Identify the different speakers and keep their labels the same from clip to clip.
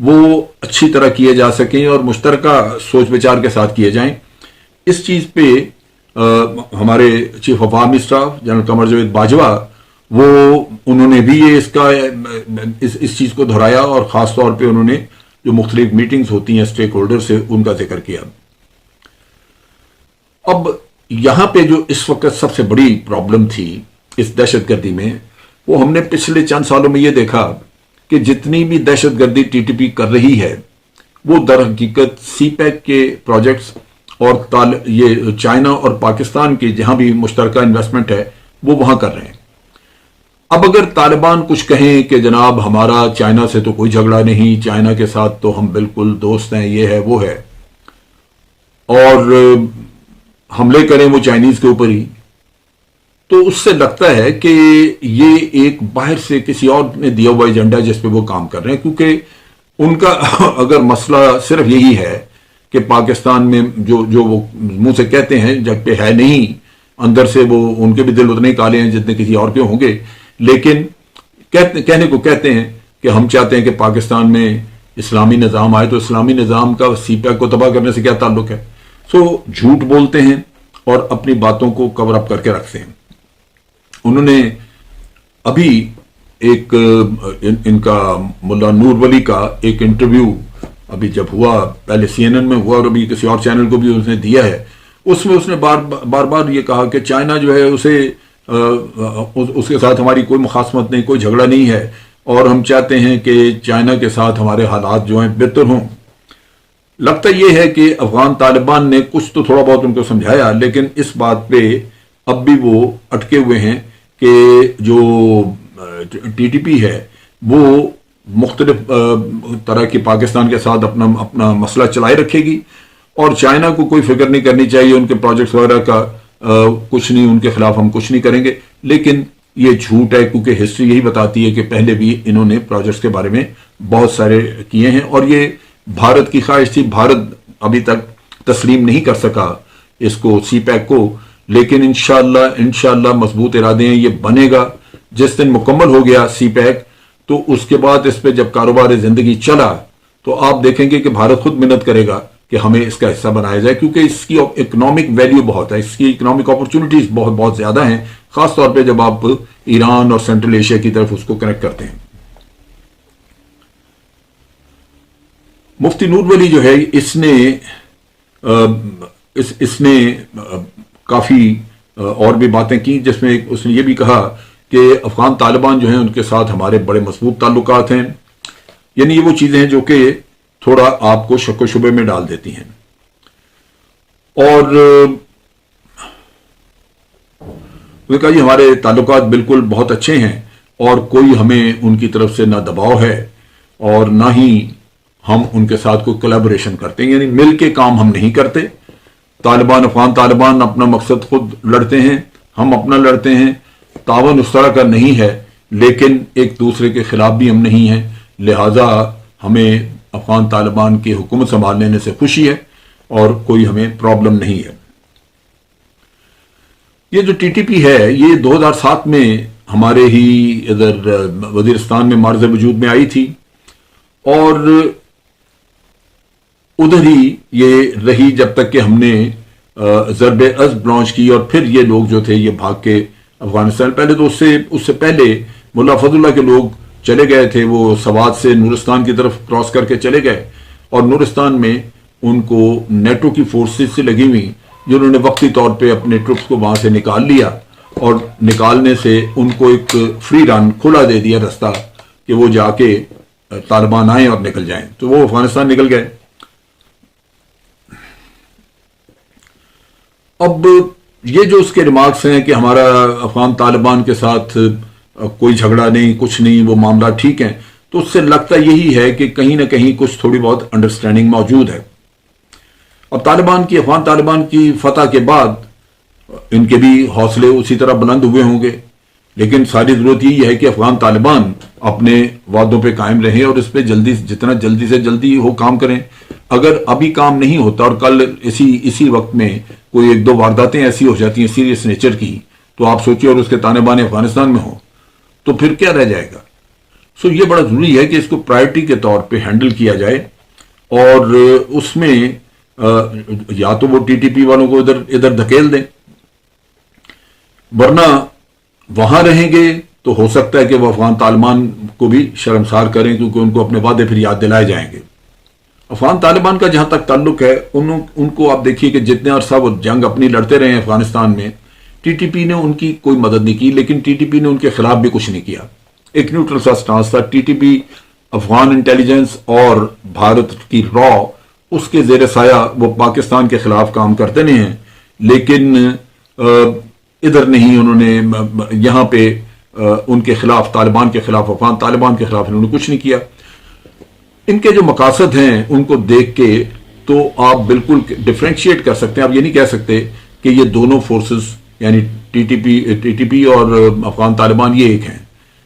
Speaker 1: وہ اچھی طرح کیے جا سکیں اور مشترکہ سوچ بچار کے ساتھ کیے جائیں. اس چیز پہ ہمارے chief of army staff general Qamar Javed Bajwa انہوں نے بھی یہ اس چیز کو دہرایا اور خاص طور پہ انہوں نے جو مختلف میٹنگز ہوتی ہیں اسٹیک ہولڈر سے ان کا ذکر کیا. اب یہاں پہ جو اس وقت سب سے بڑی پرابلم تھی اس دہشت گردی میں، وہ ہم نے پچھلے چند سالوں میں یہ دیکھا کہ جتنی بھی دہشت گردی ٹی ٹی پی کر رہی ہے وہ در حقیقت سی پیک کے پروجیکٹس اور یہ چائنا اور پاکستان کی جہاں بھی مشترکہ انویسٹمنٹ ہے وہ وہاں کر رہے ہیں. اب اگر طالبان کچھ کہیں کہ جناب ہمارا چائنا سے تو کوئی جھگڑا نہیں، چائنا کے ساتھ تو ہم بالکل دوست ہیں، یہ ہے وہ ہے، اور حملے کریں وہ چائنیز کے اوپر ہی، تو اس سے لگتا ہے کہ یہ ایک باہر سے کسی اور نے دیا ہوا ایجنڈا جس پہ وہ کام کر رہے ہیں. کیونکہ ان کا اگر مسئلہ صرف یہی ہے کہ پاکستان میں جو وہ منہ سے کہتے ہیں جب پہ ہے نہیں، اندر سے وہ ان کے بھی دل اتنے ہی کالے ہیں جتنے کسی اور کے ہوں گے، لیکن کہنے کو کہتے ہیں کہ ہم چاہتے ہیں کہ پاکستان میں اسلامی نظام آئے. تو اسلامی نظام کا سی پیک کو تباہ کرنے سے کیا تعلق ہے؟ جھوٹ بولتے ہیں اور اپنی باتوں کو کور اپ کر کے رکھتے ہیں. انہوں نے ابھی ایک ان کا ملا نور ولی کا ایک انٹرویو ابھی جب ہوا، پہلے سی این این میں ہوا اور ابھی کسی اور چینل کو بھی اس نے دیا ہے، اس میں اس نے بار بار یہ کہا کہ چائنا جو ہے اس کے ساتھ ہماری کوئی مخاصمت نہیں، کوئی جھگڑا نہیں ہے، اور ہم چاہتے ہیں کہ چائنا کے ساتھ ہمارے حالات جو ہیں بہتر ہوں. لگتا یہ ہے کہ افغان طالبان نے کچھ تو تھوڑا بہت ان کو سمجھایا، لیکن اس بات پہ اب بھی وہ اٹکے ہوئے ہیں کہ جو ٹی ٹی پی ہے وہ مختلف طرح کی پاکستان کے ساتھ اپنا مسئلہ چلائے رکھے گی، اور چائنا کو کوئی فکر نہیں کرنی چاہیے ان کے پروجیکٹس وغیرہ کا، کچھ نہیں، ان کے خلاف ہم کچھ نہیں کریں گے. لیکن یہ جھوٹ ہے، کیونکہ ہسٹری یہی بتاتی ہے کہ پہلے بھی انہوں نے پروجیکٹس کے بارے میں بہت سارے کیے ہیں، اور یہ بھارت کی خواہش تھی. بھارت ابھی تک تسلیم نہیں کر سکا اس کو، سی پیک کو، لیکن انشاءاللہ مضبوط ارادے ہیں، یہ بنے گا. جس دن مکمل ہو گیا سی پیک تو اس کے بعد اس پہ جب کاروبار زندگی چلا تو آپ دیکھیں گے کہ بھارت خود محنت کرے گا کہ ہمیں اس کا حصہ بنایا جائے، کیونکہ اس کی اکنامک ویلیو بہت ہے، اس کی اکنامک اپرچونٹیز بہت بہت زیادہ ہیں، خاص طور پہ جب آپ ایران اور سینٹرل ایشیا کی طرف اس کو کنیکٹ کرتے ہیں. مفتی نور ولی جو ہے اس نے کافی اور بھی باتیں کی، جس میں اس نے یہ بھی کہا کہ افغان طالبان جو ہیں ان کے ساتھ ہمارے بڑے مضبوط تعلقات ہیں. یعنی یہ وہ چیزیں ہیں جو کہ تھوڑا آپ کو شک و شبے میں ڈال دیتی ہیں. اور وہ کہا یہ ہمارے تعلقات بالکل بہت اچھے ہیں اور کوئی ہمیں ان کی طرف سے نہ دباؤ ہے اور نہ ہی ہم ان کے ساتھ کوئی کولیبوریشن کرتے ہیں، یعنی مل کے کام ہم نہیں کرتے. افغان طالبان اپنا مقصد خود لڑتے ہیں، ہم اپنا لڑتے ہیں، تعاون اس طرح کا نہیں ہے، لیکن ایک دوسرے کے خلاف بھی ہم نہیں ہیں. لہٰذا ہمیں افغان طالبان کی حکومت سنبھال لینے سے خوشی ہے اور کوئی ہمیں پرابلم نہیں ہے. یہ جو ٹی ٹی پی ہے یہ 2007 میں ہمارے ہی ادھر وزیرستان میں معرض وجود میں آئی تھی، اور ادھر ہی یہ رہی جب تک کہ ہم نے ضرب عضب لانچ کی، اور پھر یہ لوگ جو تھے یہ بھاگ کے افغانستان، پہلے تو اس سے پہلے ملا فضل اللہ کے لوگ چلے گئے تھے، وہ سوات سے نورستان کی طرف کراس کر کے چلے گئے، اور نورستان میں ان کو نیٹو کی فورسز سے لگی ہوئی جنہوں نے وقتی طور پہ اپنے ٹرپس کو وہاں سے نکال لیا، اور نکالنے سے ان کو ایک فری رن کھلا دے دیا رستہ کہ وہ جا کے طالبان آئیں اور نکل جائیں، تو وہ افغانستان نکل گئے. اب یہ جو اس کے ریمارکس ہیں کہ ہمارا افغان طالبان کے ساتھ کوئی جھگڑا نہیں، کچھ نہیں، وہ معاملہ ٹھیک ہیں، تو اس سے لگتا یہی ہے کہ کہیں نہ کہیں کچھ تھوڑی بہت انڈرسٹینڈنگ موجود ہے. اب افغان طالبان کی فتح کے بعد ان کے بھی حوصلے اسی طرح بلند ہوئے ہوں گے، لیکن ساری ضرورت یہی ہے کہ افغان طالبان اپنے وعدوں پہ قائم رہیں اور اس پہ جتنا جلدی سے جلدی وہ کام کریں. اگر ابھی کام نہیں ہوتا اور کل اسی وقت میں کوئی ایک دو وارداتیں ایسی ہو جاتی ہیں سیریس نیچر کی، تو آپ سوچیے، اور اس کے تانے بانے افغانستان میں ہوں تو پھر کیا رہ جائے گا. سو یہ بڑا ضروری ہے کہ اس کو پرائرٹی کے طور پہ ہینڈل کیا جائے، اور اس میں یا تو وہ ٹی ٹی پی والوں کو ادھر دھکیل دیں، ورنہ وہاں رہیں گے تو ہو سکتا ہے کہ وہ افغان طالبان کو بھی شرمسار کریں، کیونکہ ان کو اپنے وعدے پھر یاد دلائے جائیں گے۔ افغان طالبان کا جہاں تک تعلق ہے، ان کو آپ دیکھیے کہ جتنے عرصہ وہ جنگ اپنی لڑتے رہے ہیں افغانستان میں، ٹی ٹی پی نے ان کی کوئی مدد نہیں کی، لیکن ٹی ٹی پی نے ان کے خلاف بھی کچھ نہیں کیا، ایک نیوٹرل سا سٹانس تھا۔ T T P Afghan intelligence اور بھارت کی را اس کے زیر سایہ وہ پاکستان کے خلاف کام کرتے نہیں ہیں، لیکن ادھر نہیں، انہوں نے یہاں پہ ان کے خلاف، طالبان کے خلاف، افغان طالبان کے خلاف انہوں نے کچھ نہیں کیا۔ ان کے جو مقاصد ہیں ان کو دیکھ کے تو آپ بالکل ڈفرینشیٹ کر سکتے ہیں، آپ یہ نہیں کہہ سکتے کہ یہ دونوں فورسز یعنی ٹی ٹی پی اور افغان طالبان یہ ایک ہیں۔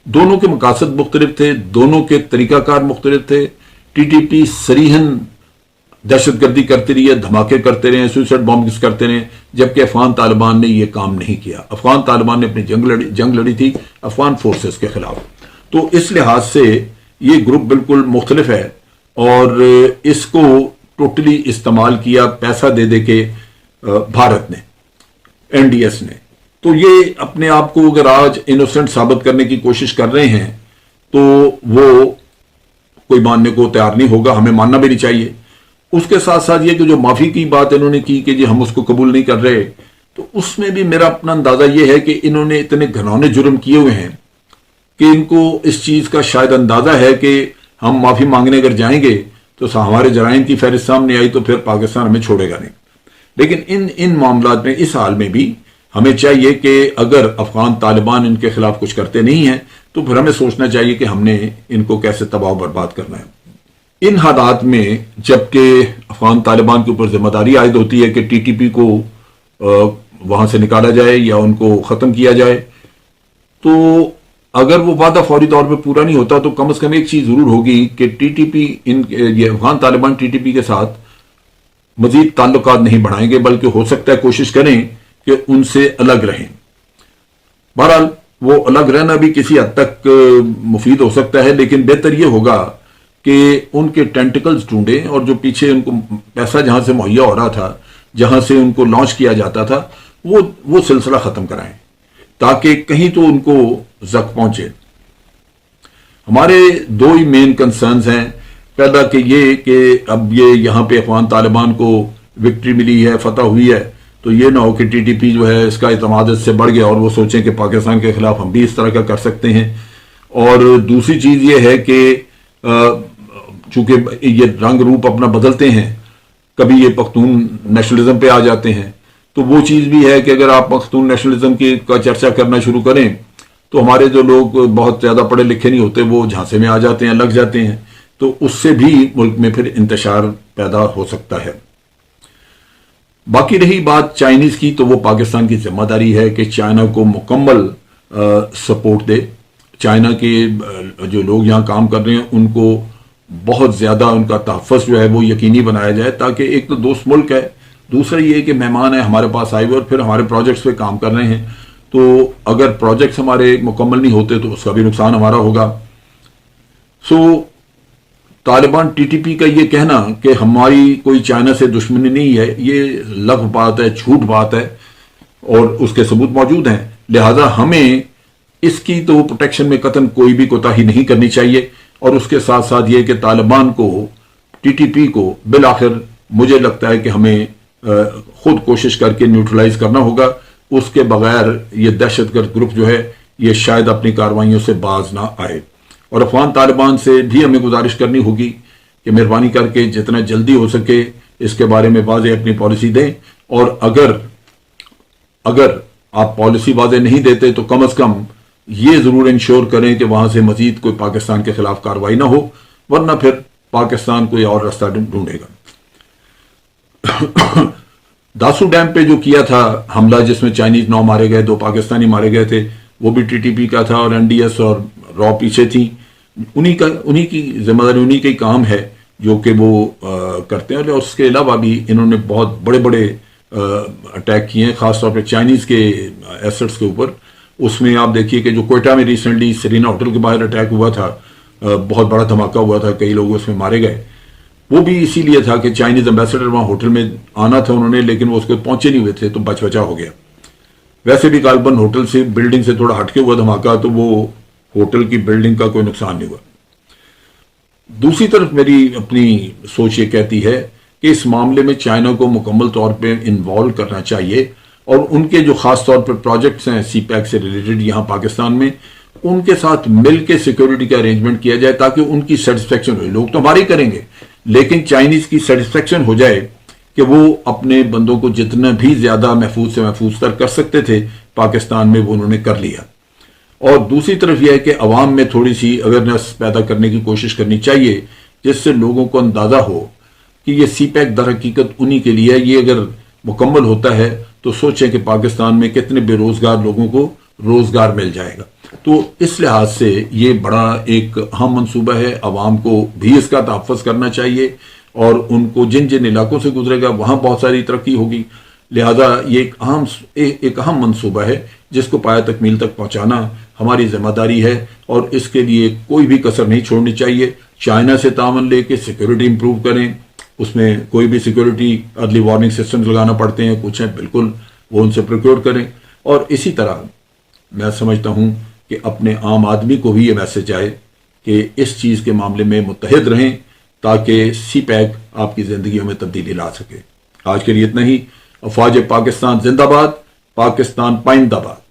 Speaker 1: دونوں کے مقاصد مختلف تھے، دونوں کے طریقہ کار مختلف تھے۔ ٹی ٹی پی صریحاً دہشت گردی کرتے رہے، دھماکے کرتے رہے، سوئسائڈ بامبنگز کرتے رہے، جبکہ افغان طالبان نے یہ کام نہیں کیا۔ افغان طالبان نے اپنی جنگ لڑی تھی افغان فورسز کے خلاف۔ تو اس لحاظ سے یہ گروپ بالکل مختلف ہے، اور اس کو ٹوٹلی استعمال کیا پیسہ دے دے کے بھارت نے، این ڈی ایس نے۔ تو یہ اپنے آپ کو اگر آج انوسنٹ ثابت کرنے کی کوشش کر رہے ہیں تو وہ کوئی ماننے کو تیار نہیں ہوگا، ہمیں ماننا بھی نہیں چاہیے۔ اس کے ساتھ ساتھ یہ کہ جو معافی کی بات انہوں نے کی کہ جی ہم اس کو قبول نہیں کر رہے، تو اس میں بھی میرا اپنا اندازہ یہ ہے کہ انہوں نے اتنے گھنونے جرم کیے ہوئے ہیں کہ ان کو اس چیز کا شاید اندازہ ہے کہ ہم معافی مانگنے اگر جائیں گے تو ہمارے جرائم کی فہرست سامنے آئی تو پھر پاکستان ہمیں چھوڑے گا نہیں۔ لیکن ان معاملات میں، اس حال میں بھی ہمیں چاہیے کہ اگر افغان طالبان ان کے خلاف کچھ کرتے نہیں ہیں تو پھر ہمیں سوچنا چاہیے کہ ہم نے ان کو کیسے تباہ و برباد کرنا ہے۔ ان حالات میں جبکہ افغان طالبان کے اوپر ذمہ داری عائد ہوتی ہے کہ ٹی ٹی پی کو وہاں سے نکالا جائے یا ان کو ختم کیا جائے، تو اگر وہ وعدہ فوری طور پہ پورا نہیں ہوتا تو کم از کم ایک چیز ضرور ہوگی کہ ٹی ٹی پی یہ Afghan Taliban T T P کے ساتھ مزید تعلقات نہیں بڑھائیں گے، بلکہ ہو سکتا ہے کوشش کریں کہ ان سے الگ رہیں۔ بہرحال وہ الگ رہنا بھی کسی حد تک مفید ہو سکتا ہے، لیکن بہتر یہ ہوگا کہ ان کے ٹینٹیکلز ڈھونڈیں، اور جو پیچھے ان کو پیسہ جہاں سے مہیا ہو رہا تھا، جہاں سے ان کو لانچ کیا جاتا تھا، وہ سلسلہ ختم کرائیں تاکہ کہیں تو ان کو زخ پہنچے۔ ہمارے دو ہی مین کنسرنز ہیں۔ پہلا کہ یہ کہ اب یہ یہاں پہ افغان طالبان کو وکٹری ملی ہے، فتح ہوئی ہے، تو یہ نہ ہو کہ ٹی ٹی پی جو ہے اس کا اعتماد اس سے بڑھ گیا اور وہ سوچیں کہ پاکستان کے خلاف ہم بھی اس طرح کا کر سکتے ہیں۔ اور دوسری چیز یہ ہے کہ چونکہ یہ رنگ روپ اپنا بدلتے ہیں، کبھی یہ پختون نیشنلزم پہ آ جاتے ہیں، تو وہ چیز بھی ہے کہ اگر آپ پختون نیشنلزم کا چرچا کرنا شروع کریں تو ہمارے جو لوگ بہت زیادہ پڑھے لکھے نہیں ہوتے وہ جھانسے میں آ جاتے ہیں، لگ جاتے ہیں، تو اس سے بھی ملک میں پھر انتشار پیدا ہو سکتا ہے۔ باقی رہی بات چائنیز کی، تو وہ پاکستان کی ذمہ داری ہے کہ چائنا کو مکمل سپورٹ دے۔ چائنا کے جو لوگ یہاں کام کر رہے ہیں ان کو بہت زیادہ ان کا تحفظ جو ہے وہ یقینی بنایا جائے، تاکہ ایک تو دوست ملک ہے، دوسرا یہ کہ مہمان ہے ہمارے پاس آئے ہوئے اور پھر ہمارے پروجیکٹس پہ کام کر رہے ہیں، تو اگر پروجیکٹس ہمارے مکمل نہیں ہوتے تو اس کا بھی نقصان ہمارا ہوگا۔ سو طالبان ٹی ٹی پی کا یہ کہنا کہ ہماری کوئی چائنا سے دشمنی نہیں ہے، یہ لغو بات ہے، جھوٹ بات ہے، اور اس کے ثبوت موجود ہیں۔ لہذا ہمیں اس کی تو پروٹیکشن میں قطعاً کوئی بھی کوتاہی نہیں کرنی چاہیے، اور اس کے ساتھ ساتھ یہ کہ طالبان کو، ٹی ٹی پی کو بالآخر مجھے لگتا ہے کہ ہمیں خود کوشش کر کے نیوٹرلائز کرنا ہوگا۔ اس کے بغیر یہ دہشت گرد گروپ جو ہے یہ شاید اپنی کارروائیوں سے باز نہ آئے۔ اور افغان طالبان سے بھی ہمیں گزارش کرنی ہوگی کہ مہربانی کر کے جتنا جلدی ہو سکے اس کے بارے میں واضح اپنی پالیسی دیں، اور اگر آپ پالیسی واضح نہیں دیتے تو کم از کم یہ ضرور انشور کریں کہ وہاں سے مزید کوئی پاکستان کے خلاف کارروائی نہ ہو، ورنہ پھر پاکستان کوئی اور راستہ ڈھونڈے گا۔ داسو ڈیم پہ جو کیا تھا حملہ، جس میں چائنیز 9 مارے گئے، 2 پاکستانی مارے گئے تھے، وہ بھی ٹی ٹی پی کا تھا، اور این ڈی ایس اور را پیچھے تھی۔ انہی کی ذمہ داری، انہی کا کام ہے جو کہ وہ کرتے ہیں۔ اور اس کے علاوہ بھی انہوں نے بہت بڑے بڑے اٹیک کیے ہیں، خاص طور پہ چائنیز کے ایسٹس کے اوپر۔ اس میں آپ دیکھیے کہ جو کوئٹہ میں ریسنٹلی سرینا ہوٹل کے باہر اٹیک ہوا تھا، بہت بڑا دھماکہ ہوا تھا، کئی لوگ اس میں مارے گئے، وہ بھی اسی لیے تھا کہ چائنیز امبیسڈر وہاں ہوٹل میں آنا تھا انہوں نے، لیکن وہ اس کو پہنچے نہیں ہوئے تھے تو بچ بچا ہو گیا۔ ویسے بھی غالباً ہوٹل سے بلڈنگ سے تھوڑا ہٹ کے ہوا دھماکہ، تو وہ ہوٹل کی بلڈنگ کا کوئی نقصان نہیں ہوا۔ دوسری طرف میری اپنی سوچ یہ کہتی ہے کہ اس معاملے میں چائنا کو مکمل طور پہ انوالو کرنا چاہیے، اور ان کے جو خاص طور پر پروجیکٹس ہیں سی پیک سے ریلیٹڈ یہاں پاکستان میں، ان کے ساتھ مل کے سیکیورٹی کا ارینجمنٹ کیا جائے تاکہ ان کی سیٹسفیکشن ہو۔ لوگ تو ہماری کریں گے لیکن چائنیز کی سیٹسفیکشن ہو جائے کہ وہ اپنے بندوں کو جتنا بھی زیادہ محفوظ سے محفوظ تر کر سکتے تھے پاکستان میں، وہ انہوں نے کر لیا۔ اور دوسری طرف یہ ہے کہ عوام میں تھوڑی سی اویئرنیس پیدا کرنے کی کوشش کرنی چاہیے، جس سے لوگوں کو اندازہ ہو کہ یہ سی پیک در حقیقت انہی کے لیے ہے۔ یہ اگر مکمل ہوتا ہے تو سوچیں کہ پاکستان میں کتنے بے روزگار لوگوں کو روزگار مل جائے گا۔ تو اس لحاظ سے یہ بڑا ایک اہم منصوبہ ہے، عوام کو بھی اس کا تحفظ کرنا چاہیے، اور ان کو جن جن علاقوں سے گزرے گا وہاں بہت ساری ترقی ہوگی۔ لہذا یہ ایک اہم منصوبہ ہے جس کو پایہ تکمیل تک پہنچانا ہماری ذمہ داری ہے، اور اس کے لیے کوئی بھی کسر نہیں چھوڑنی چاہیے۔ چائنا سے تعاون لے کے سیکیورٹی امپروو کریں، اس میں کوئی بھی سیکیورٹی ارلی وارننگ سسٹم لگانا پڑتے ہیں، کچھ ہیں بالکل وہ ان سے پروکیور کریں، اور اسی طرح میں سمجھتا ہوں کہ اپنے عام آدمی کو بھی یہ میسج آئے کہ اس چیز کے معاملے میں متحد رہیں تاکہ سی پیک آپ کی زندگیوں میں تبدیلی لا سکے۔ آج کے لیے اتنا ہی۔ افواج پاکستان زندہ باد، پاکستان پائندہ باد۔